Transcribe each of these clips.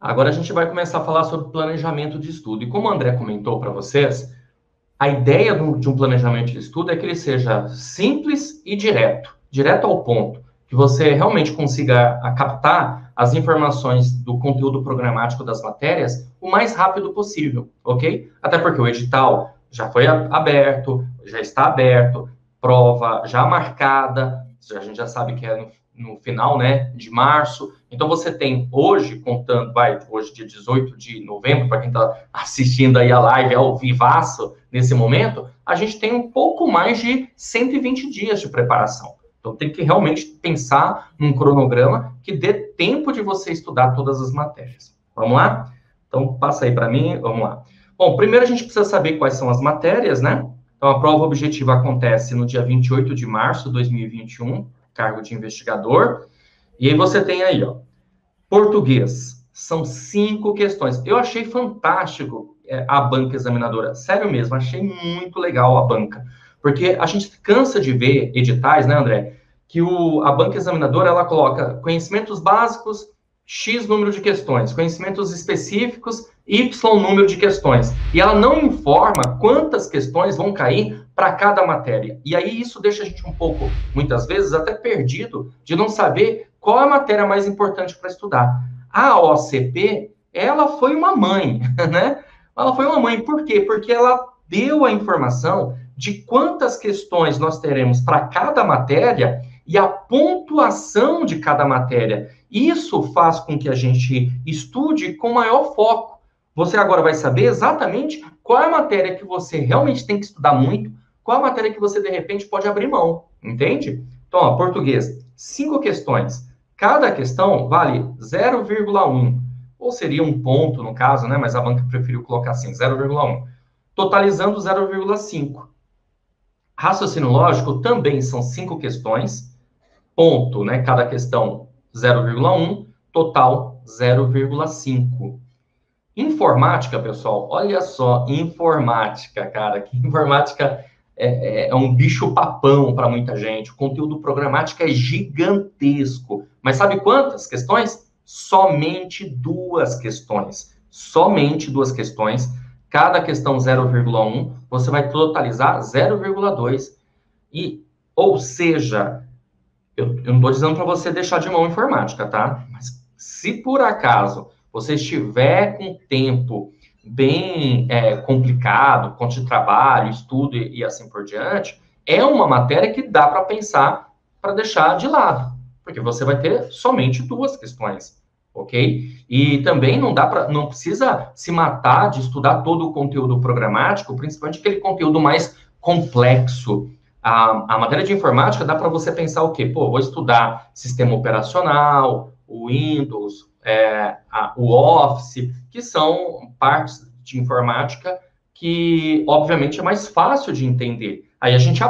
Agora a gente vai começar a falar sobre planejamento de estudo. E como o André comentou para vocês, a ideia de um planejamento de estudo é que ele seja simples e direto ao ponto, que você realmente consiga captar as informações do conteúdo programático das matérias o mais rápido possível, ok? Até porque o edital já foi aberto, já está aberto, prova já marcada, a gente já sabe que é no final, né, de março. Então, você tem hoje, contando, hoje dia 18 de novembro, para quem está assistindo aí a live ao vivaço nesse momento, a gente tem um pouco mais de 120 dias de preparação. Então, tem que realmente pensar num cronograma que dê tempo de você estudar todas as matérias. Vamos lá? Então, passa aí para mim, vamos lá. Bom, primeiro a gente precisa saber quais são as matérias, né? Então, a prova objetiva acontece no dia 28 de março de 2021, cargo de investigador. E aí você tem aí, ó, português. São 5 questões. Eu achei fantástico a banca examinadora. Sério mesmo, achei muito legal a banca. Porque a gente cansa de ver editais, né, André? Que a banca examinadora, ela coloca conhecimentos básicos, X número de questões. Conhecimentos específicos, Y número de questões. E ela não informa quantas questões vão cair para cada matéria. E aí isso deixa a gente um pouco, muitas vezes, até perdido de não saber qual é a matéria mais importante para estudar. A OCP, ela foi uma mãe, né? Ela foi uma mãe, por quê? Porque ela deu a informação de quantas questões nós teremos para cada matéria e a pontuação de cada matéria. Isso faz com que a gente estude com maior foco. Você agora vai saber exatamente qual é a matéria que você realmente tem que estudar muito, qual é a matéria que você, de repente, pode abrir mão, entende? Então, ó, português, 5 questões. Cada questão vale 0,1, ou seria um ponto, no caso, né? Mas a banca preferiu colocar assim, 0,1, totalizando 0,5. Raciocínio lógico também são 5 questões, ponto, né? Cada questão 0,1, total 0,5. Informática, pessoal, olha só, informática, cara, que informática é um bicho-papão para muita gente. O conteúdo programático é gigantesco. Mas sabe quantas questões? Somente 2 questões. Somente 2 questões. Cada questão 0,1, você vai totalizar 0,2. Ou seja, eu não estou dizendo para você deixar de mão informática, tá? Mas se por acaso você estiver com tempo bem complicado, conta de trabalho, estudo e assim por diante, é uma matéria que dá para pensar para deixar de lado, porque você vai ter somente 2 questões, ok? E também não precisa se matar de estudar todo o conteúdo programático, principalmente aquele conteúdo mais complexo. A matéria de informática dá para você pensar o quê? Pô, vou estudar sistema operacional, o Windows, o Office, que são partes de informática que, obviamente, é mais fácil de entender. Aí a gente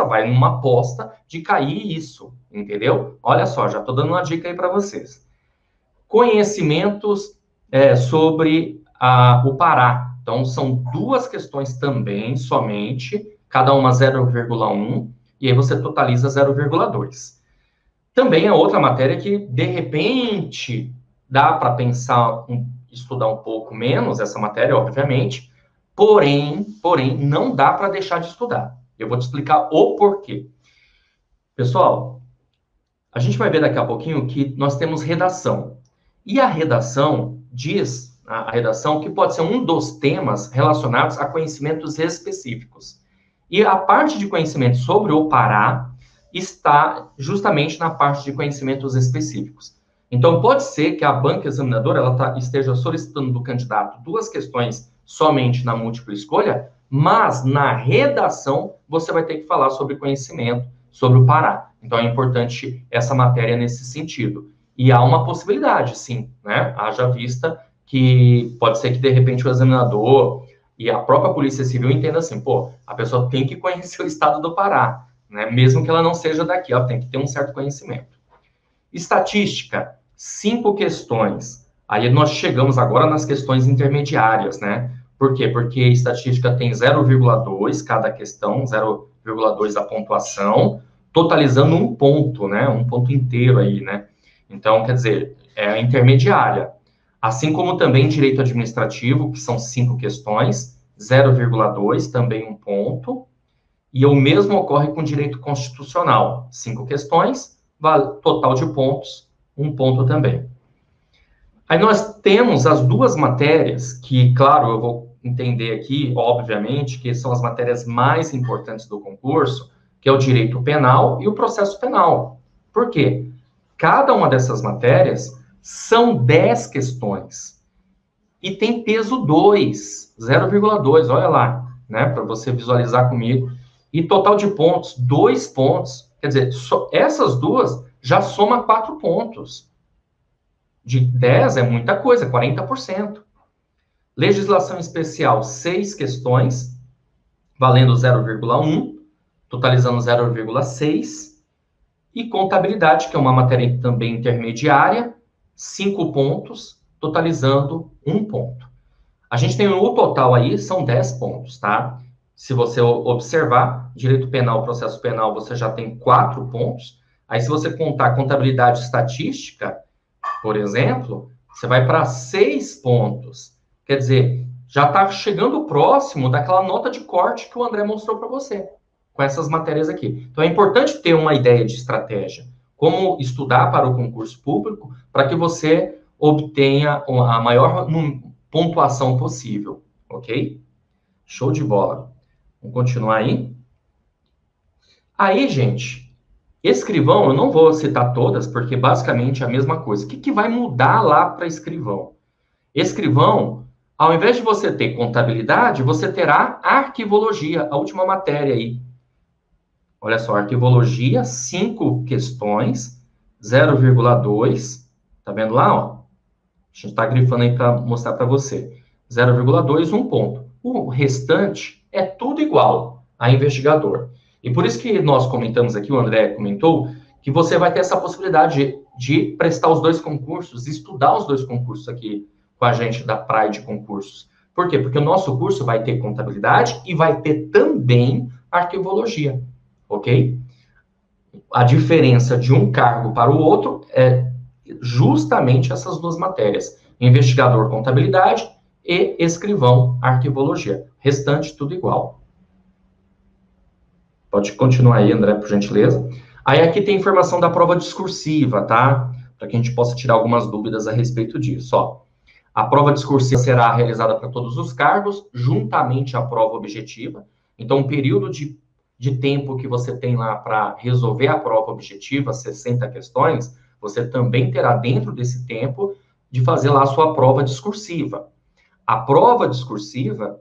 vai numa aposta de cair isso, entendeu? Olha só, já estou dando uma dica aí para vocês. Conhecimentos sobre o Pará. Então, são 2 questões também, somente, cada uma 0,1, e aí você totaliza 0,2. Também é outra matéria que, de repente, dá para pensar, estudar um pouco menos essa matéria, obviamente, porém, não dá para deixar de estudar. Eu vou te explicar o porquê. Pessoal, a gente vai ver daqui a pouquinho que nós temos redação. E a redação diz, a redação, que pode ser um dos temas relacionados a conhecimentos específicos. E a parte de conhecimento sobre o Pará está justamente na parte de conhecimentos específicos. Então, pode ser que a banca examinadora esteja solicitando do candidato 2 questões somente na múltipla escolha, mas na redação você vai ter que falar sobre conhecimento, sobre o Pará. Então, é importante essa matéria nesse sentido. E há uma possibilidade, sim, né? Haja vista que pode ser que, de repente, o examinador e a própria Polícia Civil entenda assim, pô, a pessoa tem que conhecer o estado do Pará, né? Mesmo que ela não seja daqui, ela tem que ter um certo conhecimento. Estatística, 5 questões. Aí nós chegamos agora nas questões intermediárias, né? Por quê? Porque estatística tem 0,2 cada questão, 0,2 a pontuação, totalizando um ponto, né? Um ponto inteiro aí, né? Então, quer dizer, é a intermediária. Assim como também direito administrativo, que são 5 questões, 0,2, também 1 ponto. E o mesmo ocorre com direito constitucional, 5 questões, total de pontos, 1 ponto também. Aí nós temos as duas matérias, que, claro, eu vou entender aqui, obviamente, que são as matérias mais importantes do concurso, que é o direito penal e o processo penal. Por quê? Cada uma dessas matérias são 10 questões. E tem peso 2, 0,2, olha lá, né, para você visualizar comigo. E total de pontos, 2 pontos. Quer dizer, essas duas já soma 4 pontos. De 10 é muita coisa, 40%. Legislação especial, 6 questões, valendo 0,1, totalizando 0,6. E contabilidade, que é uma matéria também intermediária, 5 pontos, totalizando 1 ponto. A gente tem o total aí, são 10 pontos, tá? Se você observar, direito penal, processo penal, você já tem 4 pontos. Aí, se você contar contabilidade e estatística, por exemplo, você vai para 6 pontos. Quer dizer, já está chegando próximo daquela nota de corte que o André mostrou para você, com essas matérias aqui. Então, é importante ter uma ideia de estratégia. Como estudar para o concurso público, para que você obtenha a maior pontuação possível, ok? Show de bola. Vamos continuar aí. Aí, gente, escrivão, eu não vou citar todas, porque basicamente é a mesma coisa. O que vai mudar lá para escrivão? Escrivão, ao invés de você ter contabilidade, você terá arquivologia, a última matéria aí. Olha só, arquivologia, 5 questões, 0,2. Tá vendo lá, ó? A gente está grifando aí para mostrar para você. 0,2, 1 ponto. O restante é tudo igual a investigador. E por isso que nós comentamos aqui, o André comentou, que você vai ter essa possibilidade de prestar os 2 concursos, estudar os 2 concursos aqui com a gente da Praia de Concursos. Por quê? Porque o nosso curso vai ter contabilidade e vai ter também arquivologia, ok? A diferença de um cargo para o outro é justamente essas 2 matérias. Investigador, contabilidade e escrivão, arquivologia. Restante, tudo igual. Pode continuar aí, André, por gentileza. Aí aqui tem informação da prova discursiva, tá? Para que a gente possa tirar algumas dúvidas a respeito disso, ó. A prova discursiva será realizada para todos os cargos, juntamente à prova objetiva. Então, o período de tempo que você tem lá para resolver a prova objetiva, 60 questões, você também terá dentro desse tempo de fazer lá a sua prova discursiva. A prova discursiva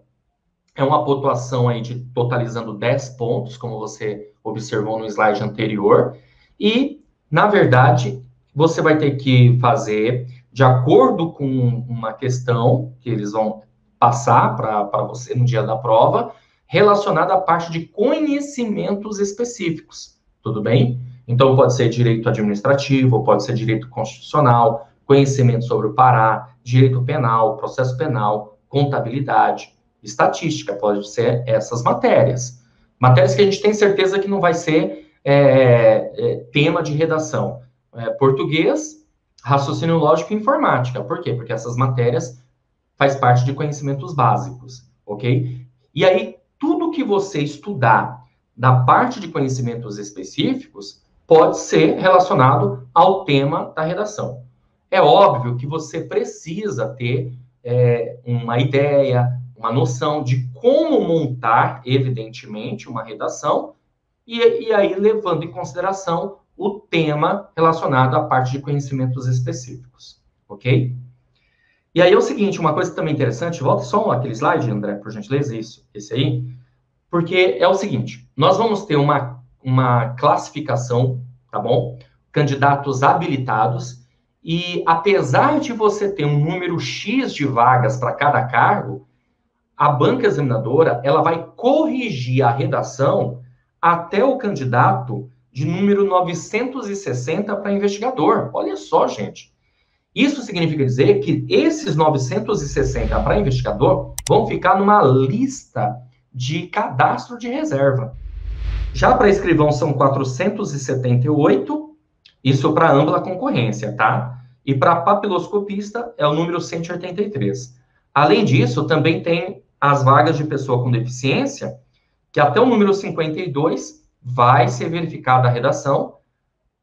é uma pontuação aí de totalizando 10 pontos, como você observou no slide anterior, e, na verdade, você vai ter que fazer de acordo com uma questão que eles vão passar para você no dia da prova, relacionada à parte de conhecimentos específicos, tudo bem? Então, pode ser direito administrativo, pode ser direito constitucional, conhecimento sobre o Pará, direito penal, processo penal, contabilidade, estatística, pode ser essas matérias. Matérias que a gente tem certeza que não vai ser tema de redação. Português, raciocínio lógico e informática. Por quê? Porque essas matérias faz parte de conhecimentos básicos, ok? E aí, tudo que você estudar da parte de conhecimentos específicos pode ser relacionado ao tema da redação. É óbvio que você precisa ter uma ideia, uma noção de como montar, evidentemente, uma redação, e aí levando em consideração o tema relacionado à parte de conhecimentos específicos, ok? E aí é o seguinte, uma coisa também interessante, volta só aquele slide, André, por gentileza, esse aí, porque é o seguinte, nós vamos ter uma classificação, tá bom? Candidatos habilitados, e apesar de você ter um número X de vagas para cada cargo, a banca examinadora, ela vai corrigir a redação até o candidato de número 960 para investigador. Olha só, gente. Isso significa dizer que esses 960 para investigador vão ficar numa lista de cadastro de reserva. Já para escrivão são 478, isso para ampla concorrência, tá? E para papiloscopista é o número 183. Além disso, também tem as vagas de pessoa com deficiência, que até o número 52 vai ser verificada a redação,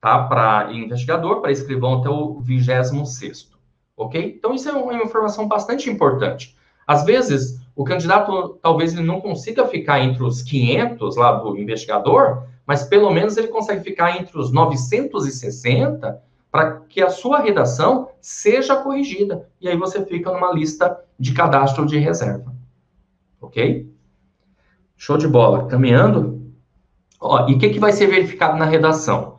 tá? Para investigador, para escrivão até o 26º, ok? Então, isso é uma informação bastante importante. Às vezes, o candidato, talvez ele não consiga ficar entre os 500 lá do investigador, mas pelo menos ele consegue ficar entre os 960 para que a sua redação seja corrigida. E aí você fica numa lista de cadastro de reserva. Ok? Show de bola. Caminhando. Ó, e o que vai ser verificado na redação?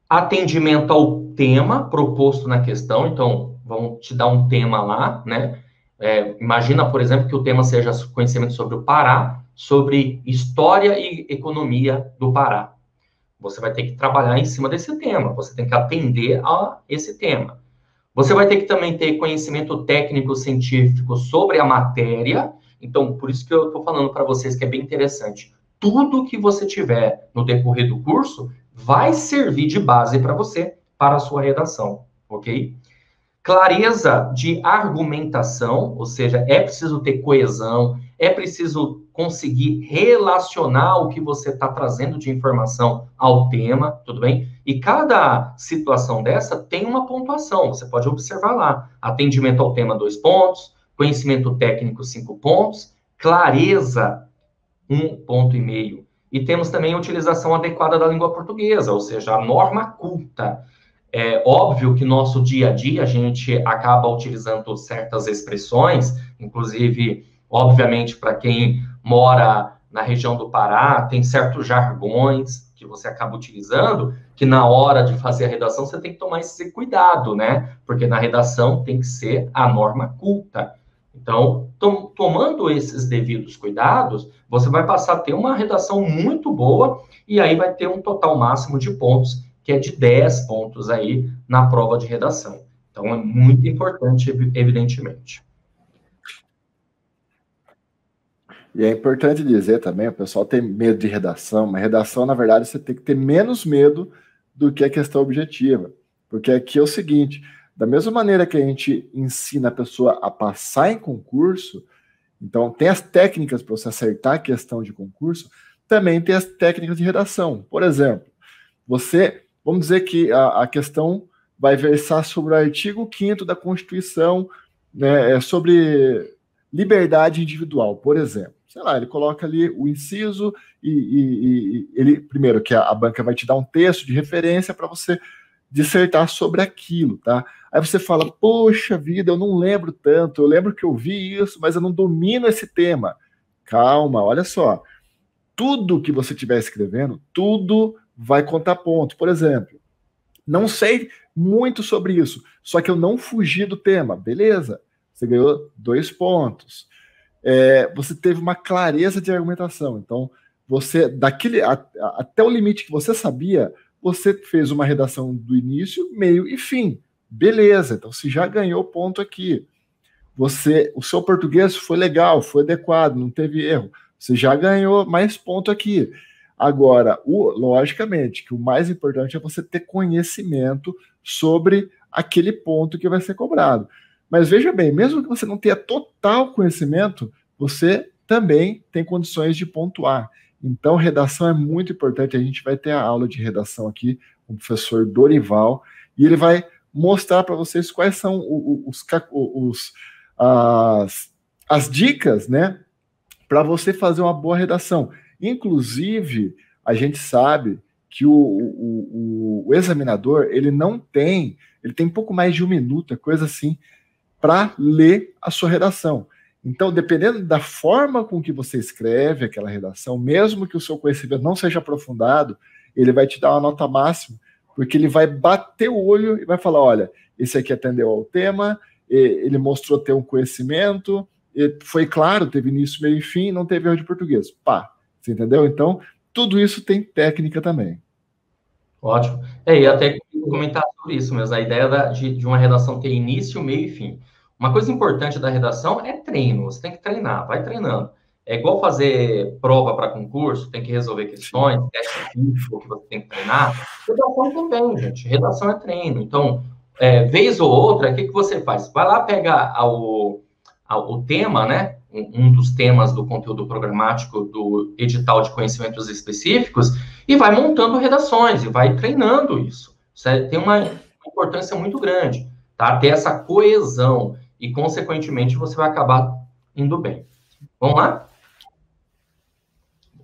Atendimento ao tema proposto na questão. Então, vão te dar um tema lá, né? Imagina, por exemplo, que o tema seja conhecimento sobre o Pará, sobre história e economia do Pará. Você vai ter que trabalhar em cima desse tema, você tem que atender a esse tema. Você vai ter que também ter conhecimento técnico-científico sobre a matéria. Então, por isso que eu estou falando para vocês que é bem interessante. Tudo que você tiver no decorrer do curso vai servir de base para você, para a sua redação, ok? Clareza de argumentação, ou seja, é preciso ter coesão, é preciso conseguir relacionar o que você está trazendo de informação ao tema, tudo bem? E cada situação dessa tem uma pontuação, você pode observar lá. Atendimento ao tema, 2 pontos, conhecimento técnico, 5 pontos, clareza, 1,5 ponto. E temos também a utilização adequada da língua portuguesa, ou seja, a norma culta. É óbvio que nosso dia a dia a gente acaba utilizando certas expressões, inclusive, obviamente, para quem mora na região do Pará, tem certos jargões que você acaba utilizando, que na hora de fazer a redação você tem que tomar esse cuidado, né? Porque na redação tem que ser a norma culta. Então, tomando esses devidos cuidados, você vai passar a ter uma redação muito boa e aí vai ter um total máximo de pontos, que é de 10 pontos aí na prova de redação. Então, é muito importante, evidentemente. E é importante dizer também, o pessoal tem medo de redação, mas redação, na verdade, você tem que ter menos medo do que a questão objetiva. Porque aqui é o seguinte, da mesma maneira que a gente ensina a pessoa a passar em concurso, então tem as técnicas para você acertar a questão de concurso, também tem as técnicas de redação. Por exemplo, vamos dizer que a questão vai versar sobre o artigo 5º da Constituição, né, sobre liberdade individual, por exemplo. Sei lá, ele coloca ali o inciso e ele, primeiro, que a banca vai te dar um texto de referência para você dissertar sobre aquilo, tá? Aí você fala, poxa vida, eu não lembro tanto, eu lembro que eu vi isso, mas eu não domino esse tema. Calma, olha só. Tudo que você estiver escrevendo, tudo vai contar ponto. Por exemplo, não sei muito sobre isso, só que eu não fugi do tema. Beleza, você ganhou 2 pontos. Você teve uma clareza de argumentação. Então, você, até o limite que você sabia, você fez uma redação do início, meio e fim. Beleza, então você já ganhou ponto aqui. O seu português foi legal, foi adequado, não teve erro. Você já ganhou mais ponto aqui. Agora, logicamente, que o mais importante é você ter conhecimento sobre aquele ponto que vai ser cobrado. Mas veja bem, mesmo que você não tenha total conhecimento, você também tem condições de pontuar. Então, redação é muito importante. A gente vai ter a aula de redação aqui com o professor Dorival, e ele vai mostrar para vocês quais são as dicas, né, para você fazer uma boa redação. Inclusive, a gente sabe que o examinador, ele tem pouco mais de 1 minuto, é coisa assim, para ler a sua redação. Então, dependendo da forma com que você escreve aquela redação, mesmo que o seu conhecimento não seja aprofundado, ele vai te dar uma nota máxima, porque ele vai bater o olho e vai falar, olha, esse aqui atendeu ao tema, ele mostrou ter um conhecimento, foi claro, teve início, meio e fim, não teve erro de português. Pá, você entendeu? Então, tudo isso tem técnica também. Ótimo. E até comentar sobre isso mesmo, a ideia de uma redação ter início, meio e fim. Uma coisa importante da redação é treino, você tem que treinar, vai treinando. É igual fazer prova para concurso, tem que resolver questões, teste físico que você tem que treinar. Redação também, gente. Redação é treino. Então, vez ou outra, o que você faz? Vai lá, pega o tema, né? Um dos temas do conteúdo programático do edital de conhecimentos específicos e vai montando redações e vai treinando isso. Isso tem uma importância muito grande, tá? Ter essa coesão e, consequentemente, você vai acabar indo bem. Vamos lá?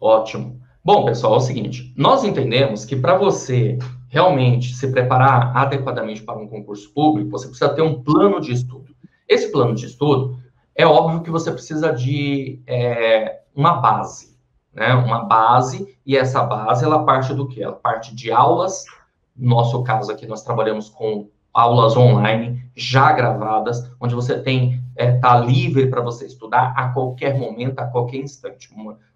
Ótimo. Bom, pessoal, é o seguinte, nós entendemos que para você realmente se preparar adequadamente para um concurso público, você precisa ter um plano de estudo. Esse plano de estudo, é óbvio que você precisa de uma base, né? Uma base, e essa base, ela parte do quê? Ela parte de aulas, no nosso caso aqui, nós trabalhamos com aulas online, já gravadas, onde você tá livre para você estudar a qualquer momento, a qualquer instante.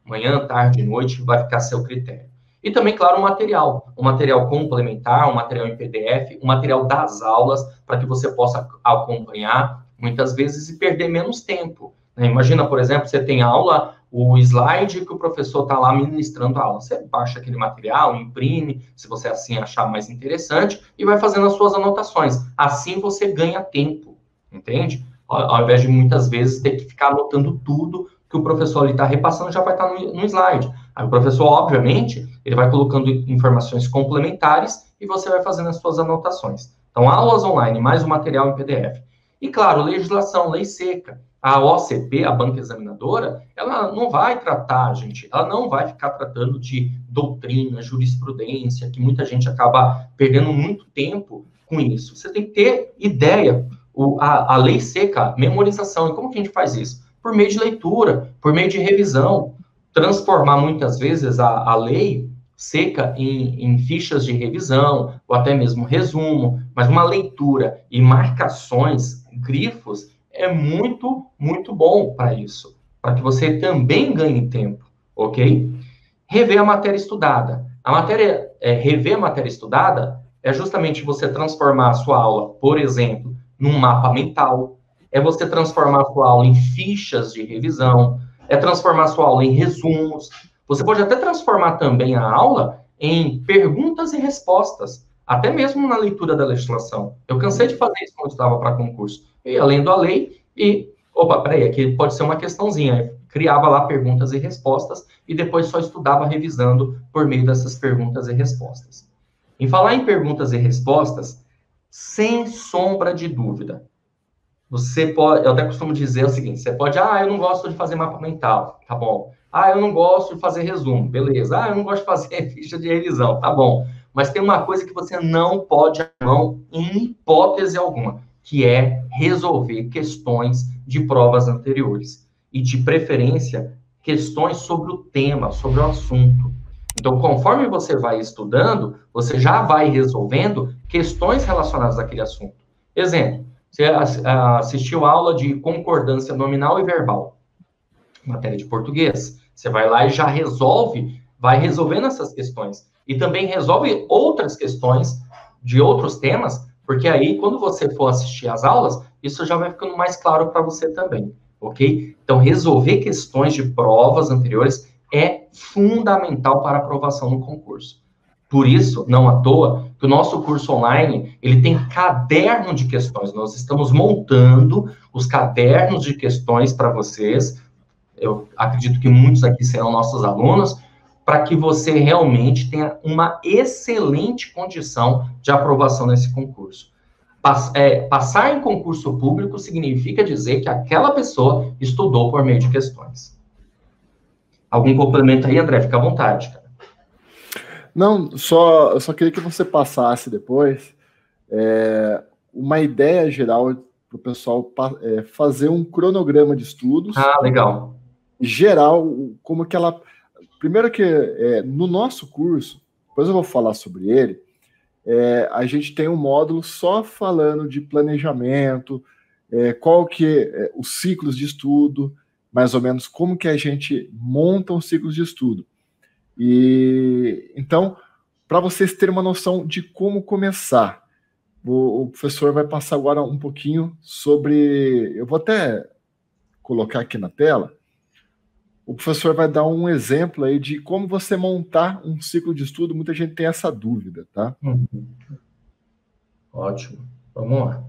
Manhã, tarde, noite, vai ficar a seu critério. E também, claro, um material complementar, um material em PDF, um material das aulas, para que você possa acompanhar, muitas vezes, e perder menos tempo. Né? Imagina, por exemplo, você tem aula, o slide que o professor está lá ministrando a aula. Você baixa aquele material, imprime, se você assim achar mais interessante, e vai fazendo as suas anotações. Assim você ganha tempo, entende? Ao invés de, muitas vezes, ter que ficar anotando tudo que o professor ali está repassando, já vai estar no slide. Aí o professor, obviamente, ele vai colocando informações complementares e você vai fazendo as suas anotações. Então, aulas online, mais o material em PDF. E, claro, legislação, lei seca. A OCP, a banca examinadora, ela não vai tratar, gente, ela não vai ficar tratando de doutrina, jurisprudência, que muita gente acaba perdendo muito tempo com isso. Você tem que ter ideia, a lei seca, memorização. E como que a gente faz isso? Por meio de leitura, por meio de revisão, transformar muitas vezes a lei seca em fichas de revisão, ou até mesmo resumo, mas uma leitura e marcações, grifos, é muito, muito bom para isso, para que você também ganhe tempo, ok? Rever a matéria estudada. Rever a matéria estudada é justamente você transformar a sua aula, por exemplo, num mapa mental, é você transformar a sua aula em fichas de revisão, é transformar a sua aula em resumos. Você pode até transformar também a aula em perguntas e respostas, até mesmo na leitura da legislação. Eu cansei de fazer isso quando eu estava para concurso. Eu ia lendo a lei e, opa, peraí, aqui pode ser uma questãozinha. Eu criava lá perguntas e respostas e depois só estudava revisando por meio dessas perguntas e respostas. Em falar em perguntas e respostas, sem sombra de dúvida, você pode, eu até costumo dizer o seguinte, você pode, eu não gosto de fazer mapa mental, tá bom. Eu não gosto de fazer resumo, beleza. Eu não gosto de fazer ficha de revisão, tá bom. Mas tem uma coisa que você não pode abrir mão em hipótese alguma, que é resolver questões de provas anteriores. E, de preferência, questões sobre o tema, sobre o assunto. Então, conforme você vai estudando, você já vai resolvendo questões relacionadas àquele assunto. Exemplo, você assistiu a aula de concordância nominal e verbal, matéria de português. Você vai lá e já vai resolvendo essas questões. E também resolve outras questões de outros temas, porque aí, quando você for assistir às aulas, isso já vai ficando mais claro para você também, ok? Então, resolver questões de provas anteriores é fundamental para a aprovação no concurso. Por isso, não à toa, que o nosso curso online, ele tem caderno de questões. Nós estamos montando os cadernos de questões para vocês. Eu acredito que muitos aqui serão nossos alunos, para que você realmente tenha uma excelente condição de aprovação nesse concurso. Passar em concurso público significa dizer que aquela pessoa estudou por meio de questões. Algum complemento aí, André? Fica à vontade, cara. Não, eu só queria que você passasse depois uma ideia geral para o pessoal fazer um cronograma de estudos. Legal. Geral, como que ela... Primeiro que no nosso curso, depois eu vou falar sobre ele, a gente tem um módulo só falando de planejamento, qual que os ciclos de estudo, mais ou menos como que a gente monta os ciclos de estudo. E então, para vocês terem uma noção de como começar, o professor vai passar agora um pouquinho sobre... Eu vou até colocar aqui na tela. O professor vai dar um exemplo aí de como você montar um ciclo de estudo. Muita gente tem essa dúvida, tá? Ótimo. Vamos lá.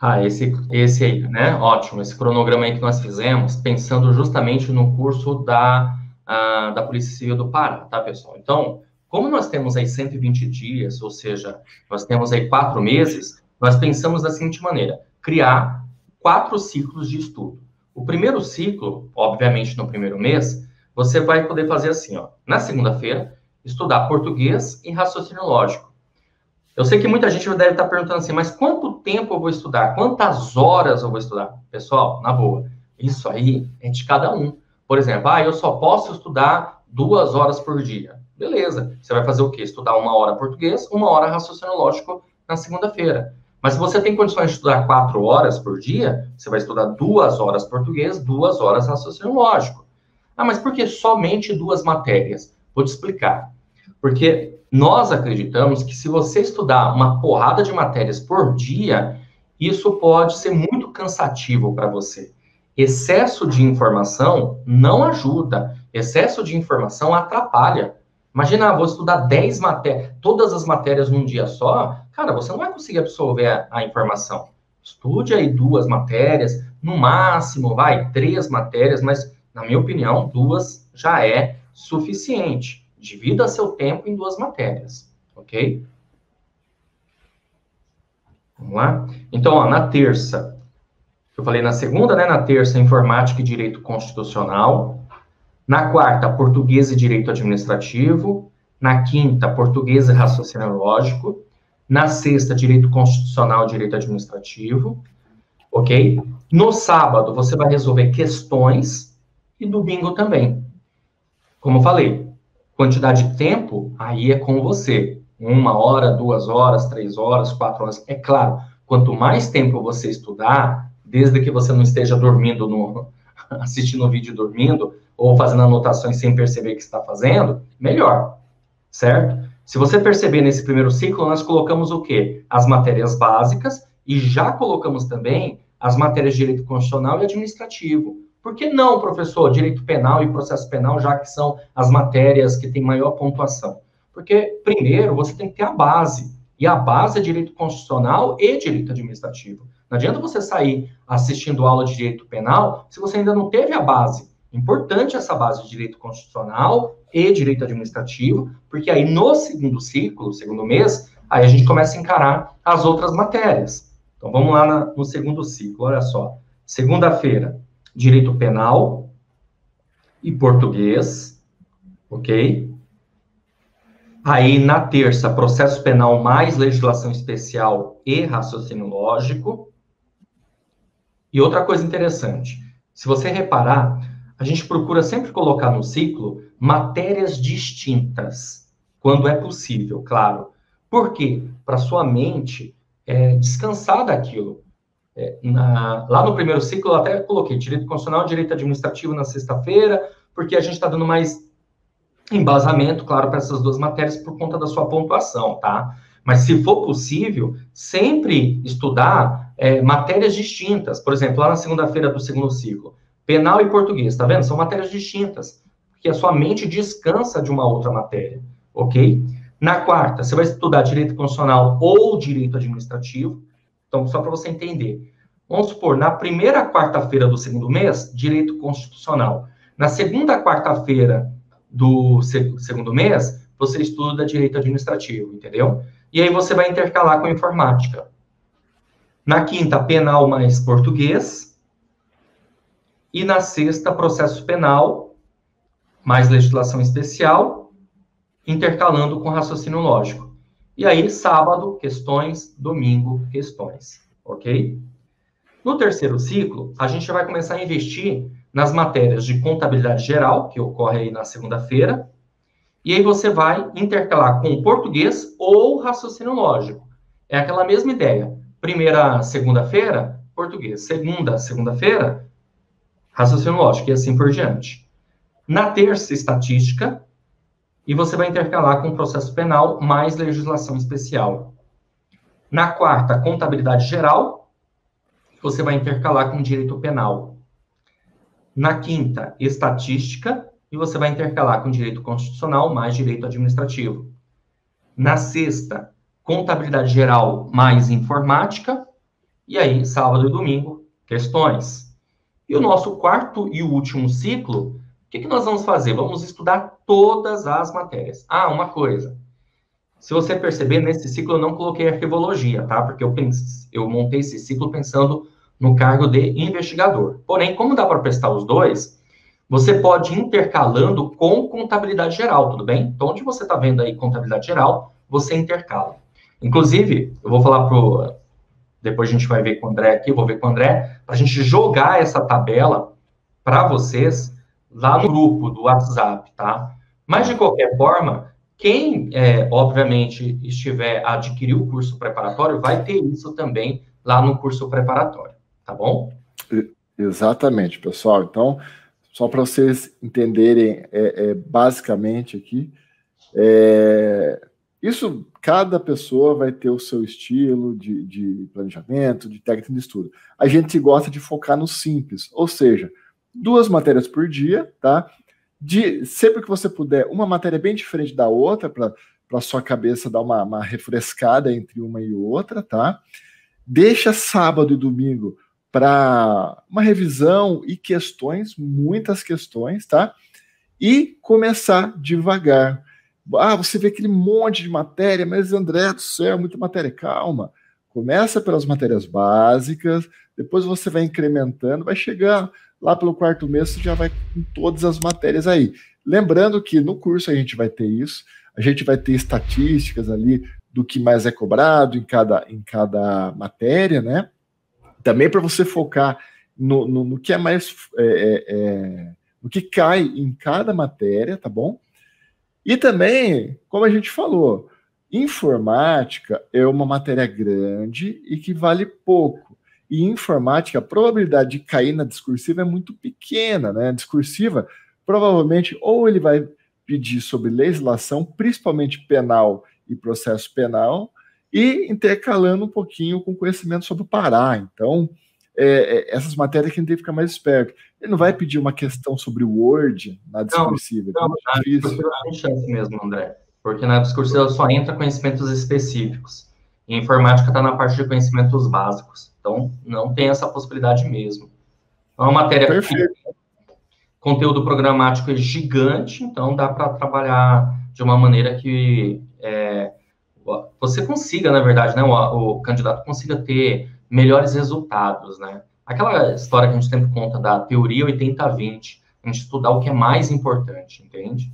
Ah, esse aí, né? Ótimo. Esse cronograma aí que nós fizemos, pensando justamente no curso da Polícia Civil do Pará, tá, pessoal? Então, como nós temos aí 120 dias, ou seja, nós temos aí 4 meses, nós pensamos da seguinte maneira: criar 4 ciclos de estudo. O primeiro ciclo, obviamente no primeiro mês, você vai poder fazer assim, ó. Na segunda-feira, estudar português e raciocínio lógico. Eu sei que muita gente deve estar perguntando assim, mas quanto tempo eu vou estudar? Quantas horas eu vou estudar? Pessoal, na boa, isso aí é de cada um. Por exemplo, eu só posso estudar 2 horas por dia. Beleza, você vai fazer o quê? Estudar 1 hora português, 1 hora raciocínio lógico na segunda-feira. Mas se você tem condições de estudar 4 horas por dia, você vai estudar 2 horas português, 2 horas raciocínio lógico. Ah, mas por que somente 2 matérias? Vou te explicar. Porque nós acreditamos que se você estudar uma porrada de matérias por dia, isso pode ser muito cansativo para você. Excesso de informação não ajuda. Excesso de informação atrapalha. Imagina, vou estudar 10 matérias, todas as matérias num dia só, cara, você não vai conseguir absorver a informação. Estude aí 2 matérias, no máximo, 3 matérias, mas, na minha opinião, 2 já é suficiente. Divida seu tempo em 2 matérias, ok? Vamos lá? Então, ó, na terça, eu falei na segunda, né? Na terça, informática e direito constitucional. Na quarta, português e direito administrativo. Na quinta, português e raciocínio lógico. Na sexta, direito constitucional e direito administrativo, ok? No sábado, você vai resolver questões e domingo também. Como eu falei, quantidade de tempo, aí é com você. 1 hora, 2 horas, 3 horas, 4 horas. É claro, quanto mais tempo você estudar, desde que você não esteja dormindo, assistindo o vídeo dormindo, ou fazendo anotações sem perceber o que está fazendo, melhor, certo? Se você perceber nesse primeiro ciclo, nós colocamos o quê? As matérias básicas e já colocamos também as matérias de direito constitucional e administrativo. Por que não, professor, direito penal e processo penal, já que são as matérias que têm maior pontuação? Porque, primeiro, você tem que ter a base. E a base é direito constitucional e direito administrativo. Não adianta você sair assistindo aula de direito penal se você ainda não teve a base. Importante essa base de direito constitucional e direito administrativo, porque aí no segundo ciclo, segundo mês, aí a gente começa a encarar as outras matérias. Então, vamos lá no segundo ciclo, olha só. Segunda-feira, direito penal e português, ok? Aí, na terça, processo penal mais legislação especial e raciocínio lógico. E outra coisa interessante, se você reparar, a gente procura sempre colocar no ciclo matérias distintas, quando é possível, claro. Por quê? Para sua mente descansar daquilo. Lá no primeiro ciclo, eu até coloquei direito constitucional, direito administrativo na sexta-feira, porque a gente está dando mais embasamento, claro, para essas 2 matérias por conta da sua pontuação, tá? Mas se for possível, sempre estudar matérias distintas. Por exemplo, lá na segunda-feira do segundo ciclo, penal e português, tá vendo? São matérias distintas, porque a sua mente descansa de uma outra matéria, ok? Na quarta, você vai estudar direito constitucional ou direito administrativo. Então, só para você entender. Vamos supor, na primeira quarta-feira do segundo mês, direito constitucional. Na segunda quarta-feira do segundo mês, você estuda direito administrativo, entendeu? E aí você vai intercalar com informática. Na quinta, penal mais português. E na sexta, processo penal mais legislação especial, intercalando com raciocínio lógico. E aí, sábado, questões, domingo, questões, ok? No terceiro ciclo, a gente vai começar a investir nas matérias de contabilidade geral, que ocorre aí na segunda-feira, e aí você vai intercalar com português ou raciocínio lógico. É aquela mesma ideia. Primeira segunda-feira, português. Segunda-feira, raciocínio lógico, e assim por diante. Na terça, estatística, e você vai intercalar com processo penal mais legislação especial. Na quarta, contabilidade geral, você vai intercalar com direito penal. Na quinta, estatística, e você vai intercalar com direito constitucional mais direito administrativo. Na sexta, contabilidade geral mais informática, e aí, sábado e domingo, questões. E o nosso quarto e último ciclo, o que nós vamos fazer? Vamos estudar todas as matérias. Ah, uma coisa. Se você perceber, nesse ciclo eu não coloquei arquivologia, tá? Porque eu montei esse ciclo pensando no cargo de investigador. Porém, como dá para prestar os dois, você pode ir intercalando com contabilidade geral, tudo bem? Então, onde você está vendo aí contabilidade geral, você intercala. Inclusive, eu vou falar depois a gente vai ver com o André aqui, eu vou ver com o André, para a gente jogar essa tabela para vocês lá no grupo do WhatsApp, tá? Mas, de qualquer forma, quem, obviamente, estiver a adquirir o curso preparatório, vai ter isso também lá no curso preparatório, tá bom? Exatamente, pessoal. Então, só para vocês entenderem basicamente aqui, isso, cada pessoa vai ter o seu estilo de planejamento, de técnica de estudo. A gente gosta de focar no simples, ou seja, 2 matérias por dia, tá? Sempre que você puder, uma matéria bem diferente da outra, para a sua cabeça dar uma refrescada entre uma e outra, tá? Deixa sábado e domingo para uma revisão e questões, muitas questões, tá? E começar devagar. Ah, você vê aquele monte de matéria, mas André do céu, muita matéria. Calma. Começa pelas matérias básicas, depois você vai incrementando, vai chegar lá pelo 4º mês, você já vai com todas as matérias aí. Lembrando que no curso a gente vai ter isso, a gente vai ter estatísticas ali do que mais é cobrado em cada matéria, né? Também para você focar no que é mais... no que cai em cada matéria, tá bom? E também, como a gente falou, informática é uma matéria grande e que vale pouco. E informática, a probabilidade de cair na discursiva é muito pequena, né? A discursiva, provavelmente, ou ele vai pedir sobre legislação, principalmente penal e processo penal, e intercalando um pouquinho com conhecimento sobre o Pará. Então, essas matérias que a gente tem que ficar mais esperto. Ele não vai pedir uma questão sobre o Word na discursiva. Não, na discursiva não tem chance mesmo, André. Porque na discursiva só entra conhecimentos específicos. E a informática está na parte de conhecimentos básicos. Então, não tem essa possibilidade mesmo. É uma matéria... Perfeito. Conteúdo programático é gigante, então dá para trabalhar de uma maneira que você consiga, na verdade, né, o candidato consiga ter melhores resultados, né? Aquela história que a gente sempre conta da teoria 80-20, a gente estudar o que é mais importante, entende?